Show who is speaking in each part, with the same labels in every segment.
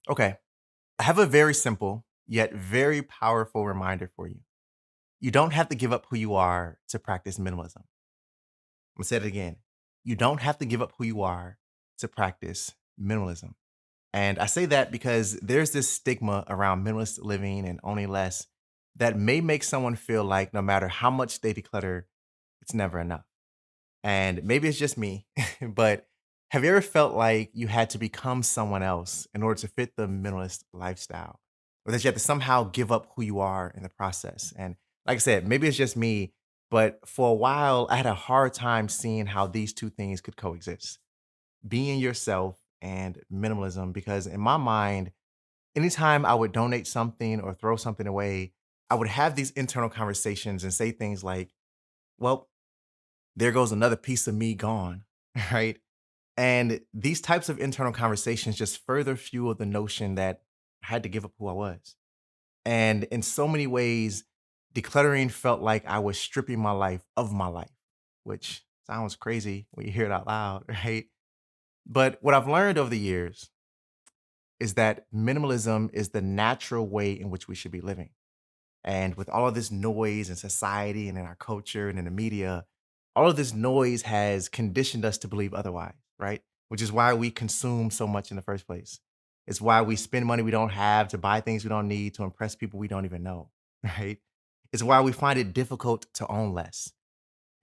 Speaker 1: Okay, I have a very simple yet very powerful reminder for you. You don't have to give up who you are to practice minimalism. I'm gonna say it again. You don't have to give up who you are to practice minimalism. And I say that because there's this stigma around minimalist living and owning less that may make someone feel like no matter how much they declutter, it's never enough. And maybe it's just me, but have you ever felt like you had to become someone else in order to fit the minimalist lifestyle? Or that you have to somehow give up who you are in the process? And like I said, maybe it's just me, but for a while, I had a hard time seeing how these two things could coexist, being yourself and minimalism. Because in my mind, anytime I would donate something or throw something away, I would have these internal conversations and say things like, well, there goes another piece of me gone, right? And these types of internal conversations just further fuel the notion that I had to give up who I was. And in so many ways, decluttering felt like I was stripping my life of my life, which sounds crazy when you hear it out loud, right? But what I've learned over the years is that minimalism is the natural way in which we should be living. And with all of this noise in society and in our culture and in the media, all of this noise has conditioned us to believe otherwise, right? Which is why we consume so much in the first place. It's why we spend money we don't have to buy things we don't need to impress people we don't even know, right? It's why we find it difficult to own less.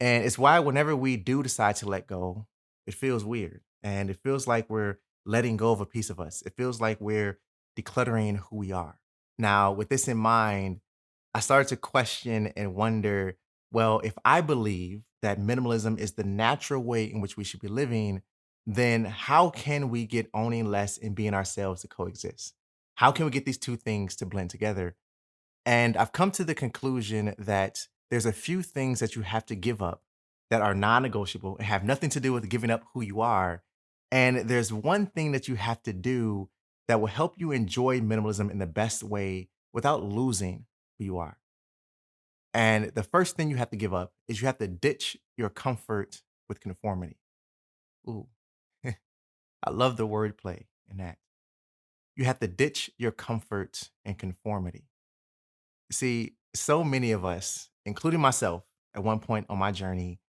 Speaker 1: And it's why whenever we do decide to let go, it feels weird. And it feels like we're letting go of a piece of us. It feels like we're decluttering who we are. Now, with this in mind, I started to question and wonder, well, if I believe that minimalism is the natural way in which we should be living, then how can we get owning less and being ourselves to coexist? How can we get these two things to blend together? And I've come to the conclusion that there's a few things that you have to give up that are non negotiable and have nothing to do with giving up who you are. And there's one thing that you have to do that will help you enjoy minimalism in the best way without losing who you are. And the first thing you have to give up is you have to ditch your comfort with conformity. Ooh, I love the wordplay in that. You have to ditch your comfort and conformity. See, so many of us, including myself at one point on my journey,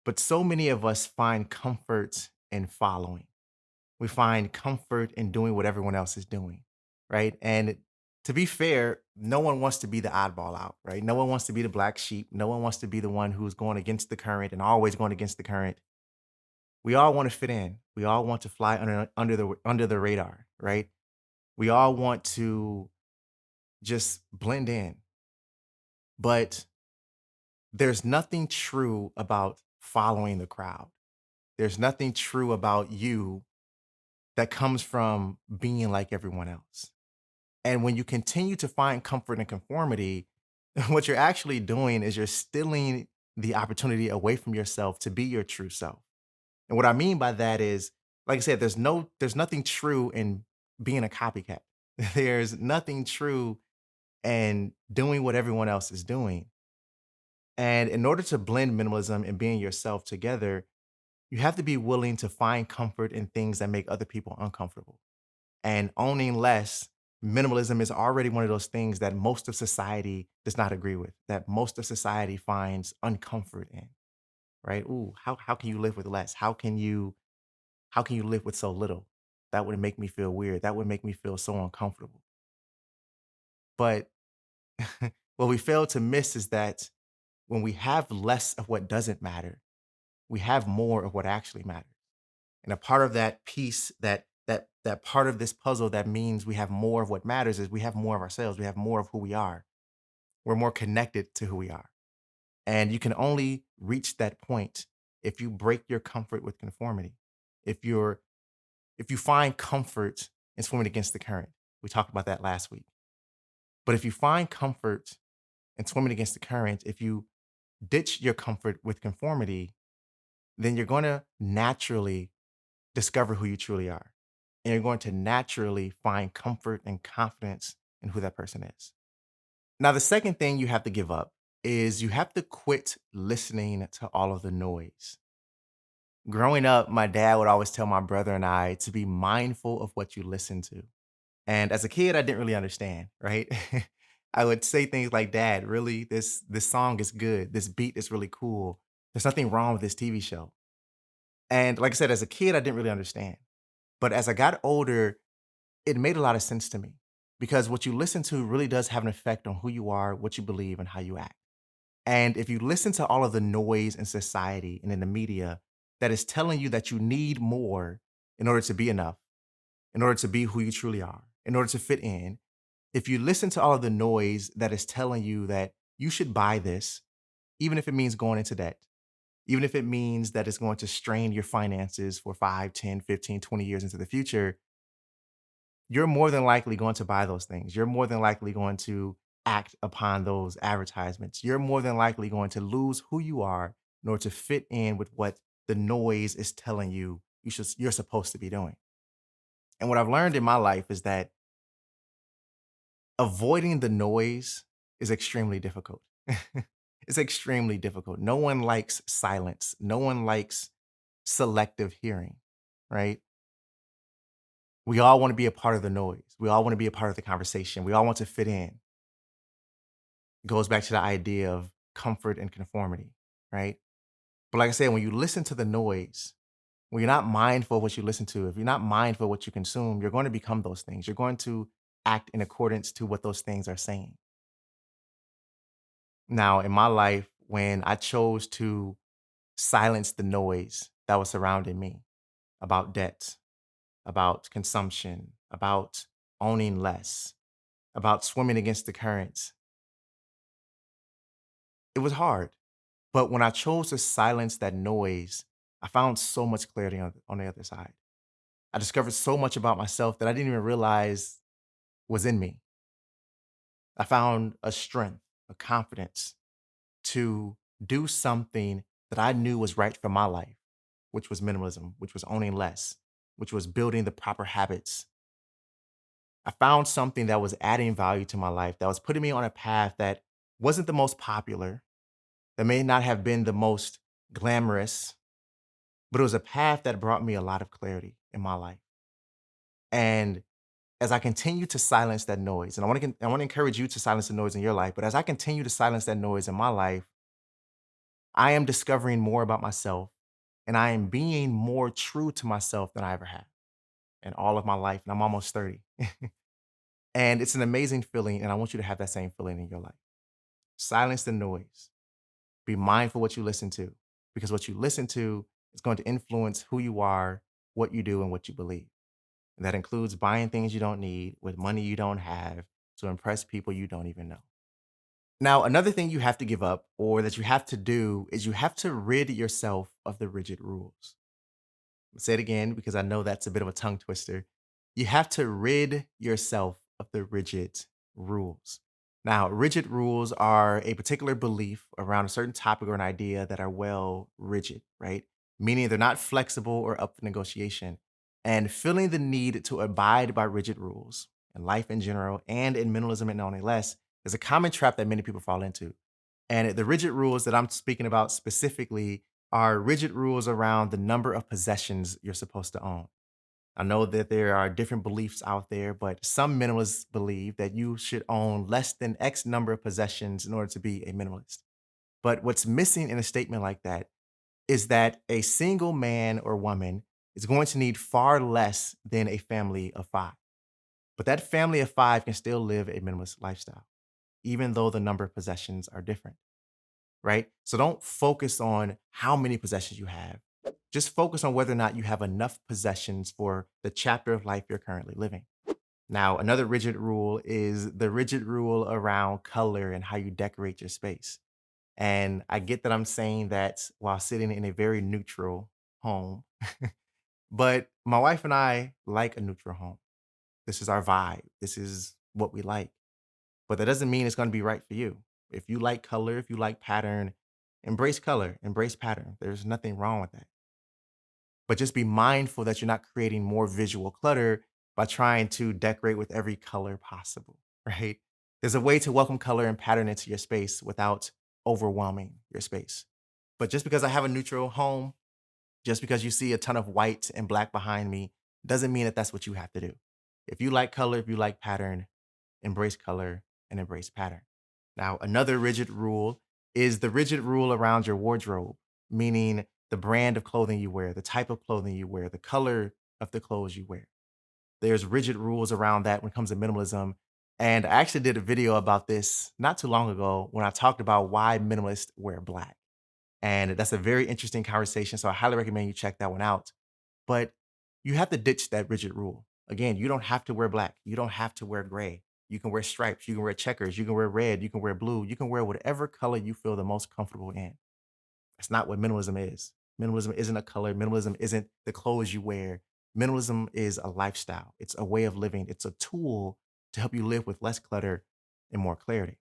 Speaker 1: but so many of us find comfort in following. We find comfort in doing what everyone else is doing, right? And to be fair, no one wants to be the oddball out, right? No one wants to be the black sheep. No one wants to be the one who's going against the current and always going against the current. We all want to fit in. We all want to fly under the radar, right? We all want to just blend in. But there's nothing true about following the crowd. There's nothing true about you that comes from being like everyone else. And when you continue to find comfort in conformity, what you're actually doing is you're stealing the opportunity away from yourself to be your true self. And what I mean by that is, like I said, there's nothing true in being a copycat. There's nothing true in doing what everyone else is doing. And in order to blend minimalism and being yourself together, you have to be willing to find comfort in things that make other people uncomfortable. And owning less, minimalism is already one of those things that most of society does not agree with, that most of society finds uncomfort in, right? Ooh, how can you live with less? How can you live with so little? That would make me feel weird. That would make me feel so uncomfortable. But what we fail to miss is that when we have less of what doesn't matter, we have more of what actually matters. And a part of that piece, that part of this puzzle that means we have more of what matters is we have more of ourselves. We have more of who we are. We're more connected to who we are. And you can only reach that point if you break your comfort with conformity. If you're if you find comfort in swimming against the current. We talked about that last week. But if you find comfort in swimming against the current, if you ditch your comfort with conformity, then you're going to naturally discover who you truly are. And you're going to naturally find comfort and confidence in who that person is. Now, the second thing you have to give up is you have to quit listening to all of the noise. Growing up, my dad would always tell my brother and I to be mindful of what you listen to. And as a kid, I didn't really understand, right? I would say things like, "Dad, really, this song is good. This beat is really cool. There's nothing wrong with this TV show." And like I said, as a kid, I didn't really understand. But as I got older, it made a lot of sense to me because what you listen to really does have an effect on who you are, what you believe, and how you act. And if you listen to all of the noise in society and in the media that is telling you that you need more in order to be enough, in order to be who you truly are, in order to fit in, if you listen to all of the noise that is telling you that you should buy this, even if it means going into debt, even if it means that it's going to strain your finances for 5, 10, 15, 20 years into the future, you're more than likely going to buy those things. You're more than likely going to act upon those advertisements. You're more than likely going to lose who you are in order to fit in with what the noise is telling you you're supposed to be doing. And what I've learned in my life is that avoiding the noise is extremely difficult. It's extremely difficult. No one likes silence. No one likes selective hearing, right? We all want to be a part of the noise. We all want to be a part of the conversation. We all want to fit in. It goes back to the idea of comfort and conformity, right? But like I said, when you listen to the noise, when you're not mindful of what you listen to, if you're not mindful of what you consume, you're going to become those things. You're going to act in accordance to what those things are saying. Now, in my life, when I chose to silence the noise that was surrounding me about debt, about consumption, about owning less, about swimming against the currents, it was hard. But when I chose to silence that noise, I found so much clarity on the other side. I discovered so much about myself that I didn't even realize was in me. I found a strength, a confidence to do something that I knew was right for my life, which was minimalism, which was owning less, which was building the proper habits. I found something that was adding value to my life, that was putting me on a path that wasn't the most popular, that may not have been the most glamorous, but it was a path that brought me a lot of clarity in my life. And as I continue to silence that noise, and I want to encourage you to silence the noise in your life, but as I continue to silence that noise in my life, I am discovering more about myself and I am being more true to myself than I ever have in all of my life. And I'm almost 30. And it's an amazing feeling. And I want you to have that same feeling in your life. Silence the noise. Be mindful what you listen to, because what you listen to is going to influence who you are, what you do, and what you believe. And that includes buying things you don't need with money you don't have to impress people you don't even know. Now, another thing you have to give up or that you have to do is you have to rid yourself of the rigid rules. I'll say it again because I know that's a bit of a tongue twister. You have to rid yourself of the rigid rules. Now, rigid rules are a particular belief around a certain topic or an idea that are well rigid, right? Meaning they're not flexible or up for negotiation. And feeling the need to abide by rigid rules in life in general and in minimalism and only less is a common trap that many people fall into. And the rigid rules that I'm speaking about specifically are rigid rules around the number of possessions you're supposed to own. I know that there are different beliefs out there, but some minimalists believe that you should own less than X number of possessions in order to be a minimalist. But what's missing in a statement like that is that a single man or woman is going to need far less than a family of five. But that family of five can still live a minimalist lifestyle, even though the number of possessions are different, right? So don't focus on how many possessions you have. Just focus on whether or not you have enough possessions for the chapter of life you're currently living. Now, another rigid rule is the rigid rule around color and how you decorate your space. And I get that I'm saying that while sitting in a very neutral home, but my wife and I like a neutral home. This is our vibe. This is what we like. But that doesn't mean it's going to be right for you. If you like color, if you like pattern, embrace color, embrace pattern. There's nothing wrong with that. But just be mindful that you're not creating more visual clutter by trying to decorate with every color possible, right? There's a way to welcome color and pattern into your space without overwhelming your space. But just because I have a neutral home, just because you see a ton of white and black behind me, doesn't mean that that's what you have to do. If you like color, if you like pattern, embrace color and embrace pattern. Now, another rigid rule is the rigid rule around your wardrobe, meaning the brand of clothing you wear, the type of clothing you wear, the color of the clothes you wear. There's rigid rules around that when it comes to minimalism. And I actually did a video about this not too long ago when I talked about why minimalists wear black. And that's a very interesting conversation. So I highly recommend you check that one out. But you have to ditch that rigid rule. Again, you don't have to wear black. You don't have to wear gray. You can wear stripes. You can wear checkers. You can wear red. You can wear blue. You can wear whatever color you feel the most comfortable in. That's not what minimalism is. Minimalism isn't a color. Minimalism isn't the clothes you wear. Minimalism is a lifestyle. It's a way of living. It's a tool to help you live with less clutter and more clarity.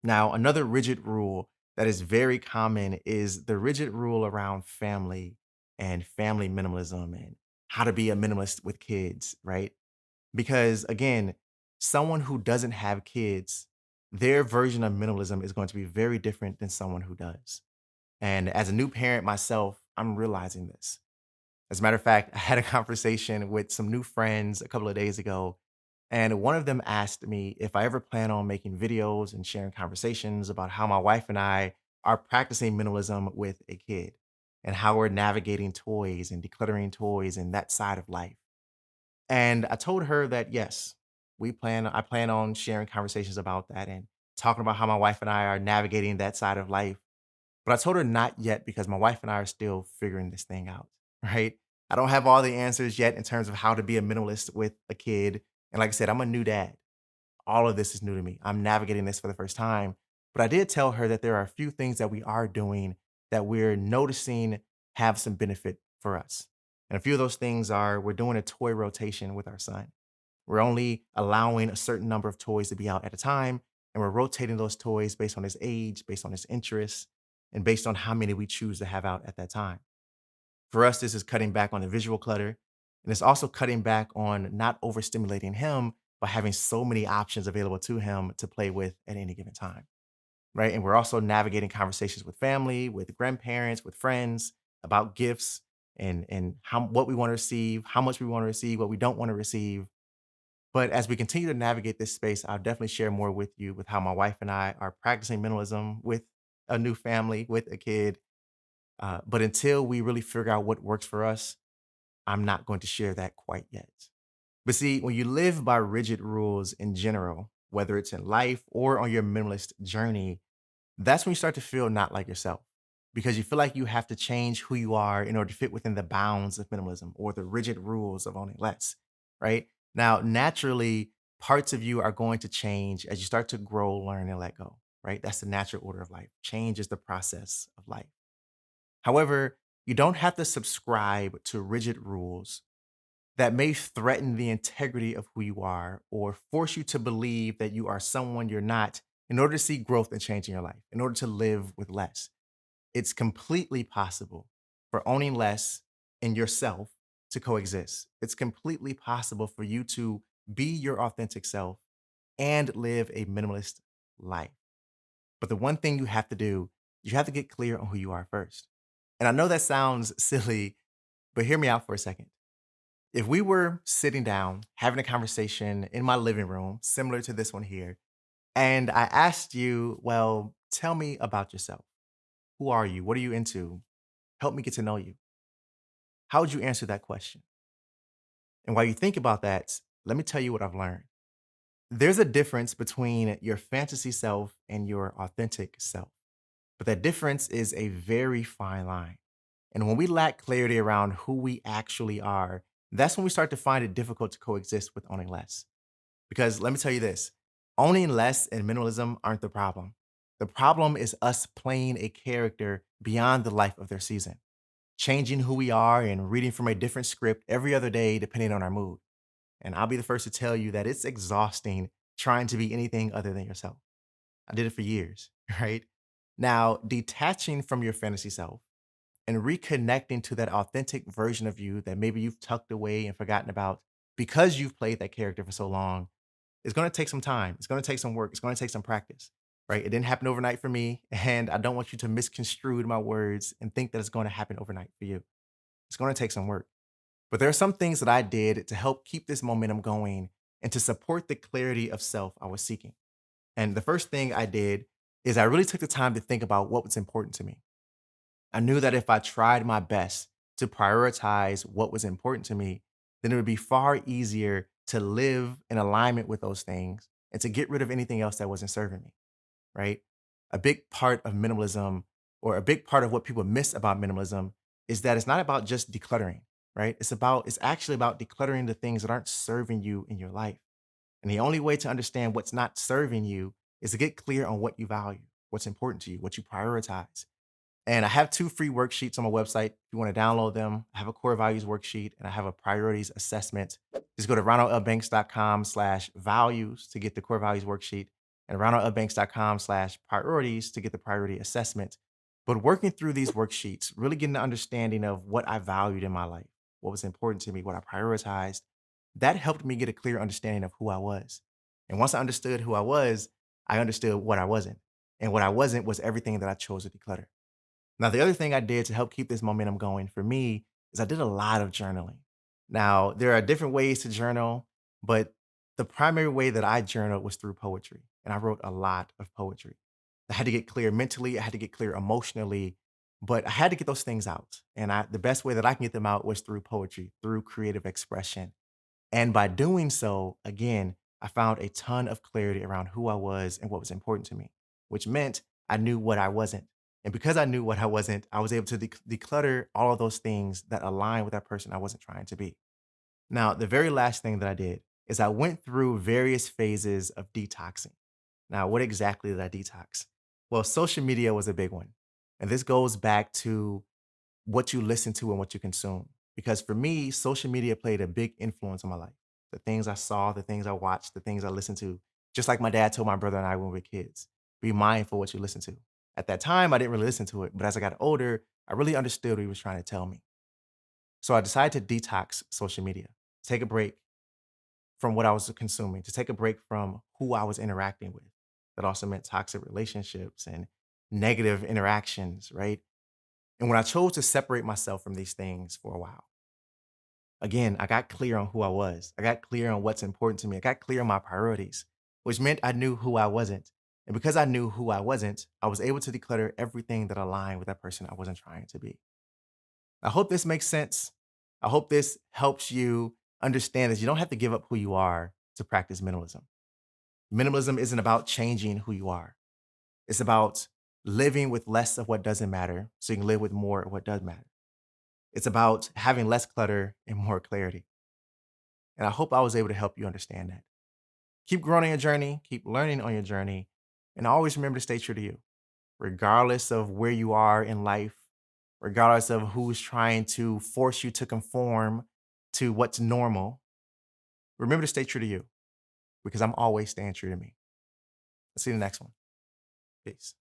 Speaker 1: Now, another rigid rule that is very common is the rigid rule around family and family minimalism and how to be a minimalist with kids, right? Because again, someone who doesn't have kids, their version of minimalism is going to be very different than someone who does. And as a new parent myself, I'm realizing this. As a matter of fact, I had a conversation with some new friends a couple of days ago, and one of them asked me if I ever plan on making videos and sharing conversations about how my wife and I are practicing minimalism with a kid and how we're navigating toys and decluttering toys and that side of life. And I told her that yes, I plan on sharing conversations about that and talking about how my wife and I are navigating that side of life, but I told her not yet because my wife and I are still figuring this thing out, right? I don't have all the answers yet in terms of how to be a minimalist with a kid. And like I said, I'm a new dad. All of this is new to me. I'm navigating this for the first time. But I did tell her that there are a few things that we are doing that we're noticing have some benefit for us. And a few of those things are we're doing a toy rotation with our son. We're only allowing a certain number of toys to be out at a time, and we're rotating those toys based on his age, based on his interests, and based on how many we choose to have out at that time. For us, this is cutting back on the visual clutter, and it's also cutting back on not overstimulating him by having so many options available to him to play with at any given time, right? And we're also navigating conversations with family, with grandparents, with friends about gifts and how what we want to receive, how much we want to receive, what we don't want to receive, but as we continue to navigate this space, I'll definitely share more with you with how my wife and I are practicing minimalism with a new family, with a kid. But until we really figure out what works for us, I'm not going to share that quite yet. But see, when you live by rigid rules in general, whether it's in life or on your minimalist journey, that's when you start to feel not like yourself because you feel like you have to change who you are in order to fit within the bounds of minimalism or the rigid rules of owning less, right? Now, naturally, parts of you are going to change as you start to grow, learn, and let go, right? That's the natural order of life. Change is the process of life. However, you don't have to subscribe to rigid rules that may threaten the integrity of who you are or force you to believe that you are someone you're not in order to see growth and change in your life, in order to live with less. It's completely possible for owning less and yourself to coexist. It's completely possible for you to be your authentic self and live a minimalist life. But the one thing you have to do, you have to get clear on who you are first. And I know that sounds silly, but hear me out for a second. If we were sitting down having a conversation in my living room, similar to this one here, and I asked you, well, tell me about yourself. Who are you? What are you into? Help me get to know you. How would you answer that question? And while you think about that, let me tell you what I've learned. There's a difference between your fantasy self and your authentic self, but that difference is a very fine line. And when we lack clarity around who we actually are, that's when we start to find it difficult to coexist with owning less. Because let me tell you this, owning less and minimalism aren't the problem. The problem is us playing a character beyond the life of their season, changing who we are and reading from a different script every other day, depending on our mood. And I'll be the first to tell you that it's exhausting trying to be anything other than yourself. I did it for years, right? Now, detaching from your fantasy self and reconnecting to that authentic version of you that maybe you've tucked away and forgotten about because you've played that character for so long, it's going to take some time. It's going to take some work. It's going to take some practice, right? It didn't happen overnight for me. And I don't want you to misconstrue my words and think that it's going to happen overnight for you. It's going to take some work. But there are some things that I did to help keep this momentum going and to support the clarity of self I was seeking. And the first thing I did is I really took the time to think about what was important to me. I knew that if I tried my best to prioritize what was important to me, then it would be far easier to live in alignment with those things and to get rid of anything else that wasn't serving me, right? A big part of minimalism, or a big part of what people miss about minimalism, is that it's not about just decluttering, right? It's actually about decluttering the things that aren't serving you in your life. And the only way to understand what's not serving you is to get clear on what you value, what's important to you, what you prioritize. And I have 2 free worksheets on my website. If you want to download them, I have a core values worksheet and I have a priorities assessment. Just go to ronaldlbanks.com/values to get the core values worksheet and ronaldlbanks.com/priorities to get the priority assessment. But working through these worksheets, really getting an understanding of what I valued in my life, what was important to me, what I prioritized, that helped me get a clear understanding of who I was. And once I understood who I understood what I wasn't. And what I wasn't was everything that I chose to declutter. Now, the other thing I did to help keep this momentum going for me is I did a lot of journaling. Now, there are different ways to journal, but the primary way that I journaled was through poetry. And I wrote a lot of poetry. I had to get clear mentally, I had to get clear emotionally, but I had to get those things out. And the best way that I can get them out was through poetry, through creative expression. And by doing so, again, I found a ton of clarity around who I was and what was important to me, which meant I knew what I wasn't. And because I knew what I wasn't, I was able to declutter all of those things that align with that person I wasn't trying to be. Now, the very last thing that I did is I went through various phases of detoxing. Now, what exactly did I detox? Well, social media was a big one. And this goes back to what you listen to and what you consume. Because for me, social media played a big influence on my life. The things I saw, the things I watched, the things I listened to, just like my dad told my brother and I when we were kids, be mindful what you listen to. At that time, I didn't really listen to it, but as I got older, I really understood what he was trying to tell me. So I decided to detox social media, take a break from what I was consuming, to take a break from who I was interacting with. That also meant toxic relationships and negative interactions, right? And when I chose to separate myself from these things for a while, again, I got clear on who I was. I got clear on what's important to me. I got clear on my priorities, which meant I knew who I wasn't. And because I knew who I wasn't, I was able to declutter everything that aligned with that person I wasn't trying to be. I hope this makes sense. I hope this helps you understand that you don't have to give up who you are to practice minimalism. Minimalism isn't about changing who you are. It's about living with less of what doesn't matter so you can live with more of what does matter. It's about having less clutter and more clarity. And I hope I was able to help you understand that. Keep growing on your journey, keep learning on your journey, and always remember to stay true to you, regardless of where you are in life, regardless of who's trying to force you to conform to what's normal. Remember to stay true to you because I'm always staying true to me. I'll see you in the next one. Peace.